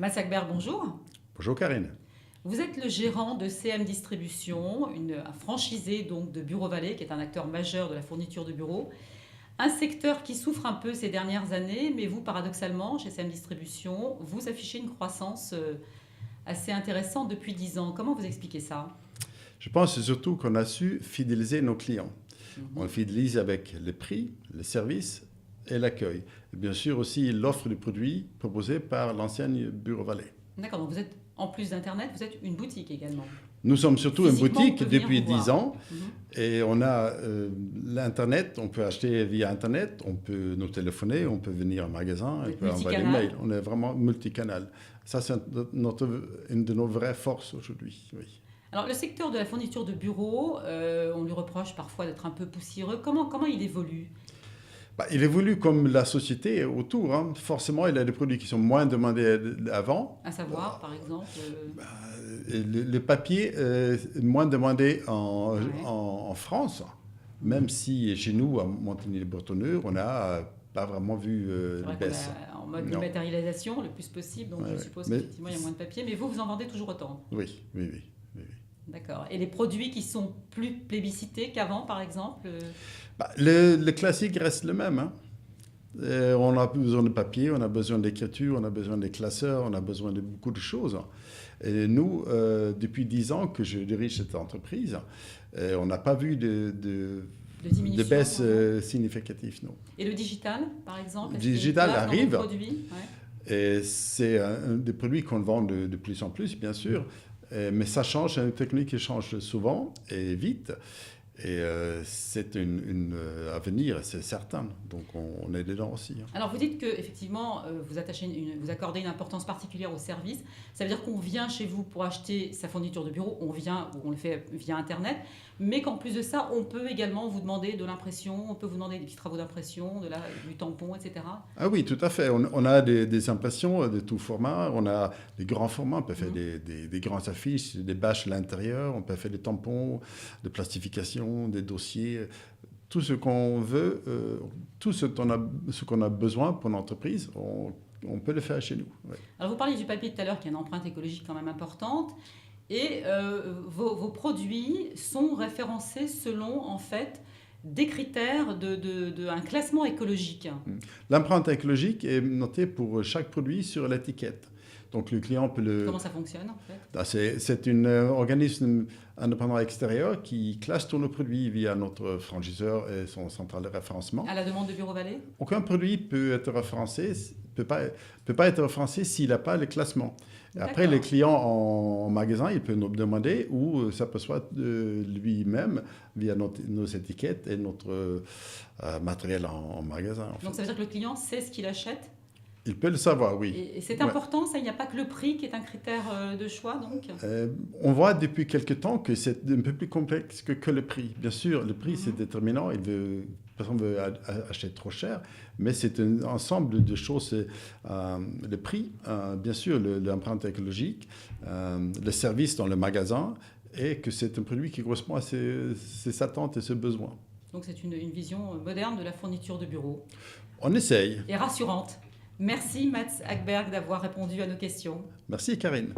Mats Akberg, bonjour. Bonjour Karine. Vous êtes le gérant de CM Distribution, un franchisé donc de Bureau Vallée, qui est un acteur majeur de la fourniture de bureaux. Un secteur qui souffre un peu ces dernières années, mais vous, paradoxalement, chez CM Distribution, vous affichez une croissance assez intéressante depuis 10 ans. Comment vous expliquez ça? Je pense surtout qu'on a su fidéliser nos clients. On le fidélise avec le prix, le service et l'accueil. Et bien sûr aussi l'offre de produits proposée par l'enseigne Bureau Vallée. D'accord, donc vous êtes, en plus d'Internet, vous êtes une boutique également. Nous sommes surtout une Physiquement, boutique on peut venir depuis vous voir. 10 ans et on a l'Internet, on peut acheter via Internet, on peut nous téléphoner, on peut venir au magasin, Vous on êtes peut envoyer des multicanal. mails. On est vraiment multicanal. Ça, c'est une de nos vraies forces aujourd'hui. Oui. Alors, le secteur de la fourniture de bureaux, on lui reproche parfois d'être un peu poussiéreux. Comment il évolue? Il évolue comme la société autour. Hein. Forcément, il y a des produits qui sont moins demandés avant. À savoir, par exemple, Le papier est moins demandé Ouais. en France, même si chez nous, à Montigny-les-Bretonneux, on n'a pas vraiment vu c'est de vrai qu'on baisse. est en mode Non. dématérialisation le plus possible, donc Ouais, je ouais. suppose Mais- qu'effectivement il y a moins de papier, mais vous en vendez toujours autant. Oui, oui, oui. oui. D'accord. Et les produits qui sont plus plébiscités qu'avant, par exemple Le classique reste le même. Hein. On a besoin de papier, on a besoin d'écriture, on a besoin des classeurs, on a besoin de beaucoup de choses. Et nous, depuis 10 ans que je dirige cette entreprise, on n'a pas vu de diminution, baisse vraiment. significative, non. Et le digital, par exemple Le est-ce qu'il y a une digital place dans vos arrive. produits Ouais. Et c'est un des produits qu'on vend de plus en plus, bien sûr. Mais ça change, c'est une technique qui change souvent et vite. Et c'est une avenir, c'est certain. Donc on est dedans aussi. Hein. Alors vous dites que effectivement vous accordez une importance particulière au service. Ça veut dire qu'on vient chez vous pour acheter sa fourniture de bureau, on vient ou on le fait via Internet, mais qu'en plus de ça, on peut également vous demander de l'impression, on peut vous demander des petits travaux d'impression, du tampon, etc. Ah oui, tout à fait. On a des impressions de tout format. On a des grands formats. On peut faire des grandes affiches, des bâches à l'intérieur. On peut faire des tampons, de plastification, des dossiers. Tout ce qu'on veut, tout ce qu'on a besoin pour une entreprise, on peut le faire chez nous. Ouais. Alors vous parliez du papier tout à l'heure qui a une empreinte écologique quand même importante. Et vos produits sont référencés selon en fait des critères un classement écologique. L'empreinte écologique est notée pour chaque produit sur l'étiquette. Donc le client peut le... Comment ça fonctionne en fait? C'est un organisme indépendant extérieur qui classe tous nos produits via notre franchiseur et son central de référencement. À la demande de Bureau Vallée? Aucun produit peut être référencé, peut pas être référencé s'il n'a pas le classement. Et après, les clients en magasin, il peut nous demander ou s'aperçoit lui-même via nos étiquettes et notre matériel en magasin. En Donc ça veut dire que le client sait ce qu'il achète? Il peut le savoir, oui. Et c'est Ouais. important, ça, il n'y a pas que le prix qui est un critère de choix, donc? On voit depuis quelque temps que c'est un peu plus complexe que le prix. Bien sûr, le prix, c'est déterminant. Personne veut acheter trop cher, mais c'est un ensemble de choses. Le prix, bien sûr, l'empreinte écologique, le service dans le magasin, et que c'est un produit qui correspond à ses attentes et ses besoins. Donc c'est une vision moderne de la fourniture de bureau. On essaye. Et rassurante. Merci Mats Akberg d'avoir répondu à nos questions. Merci, Karine.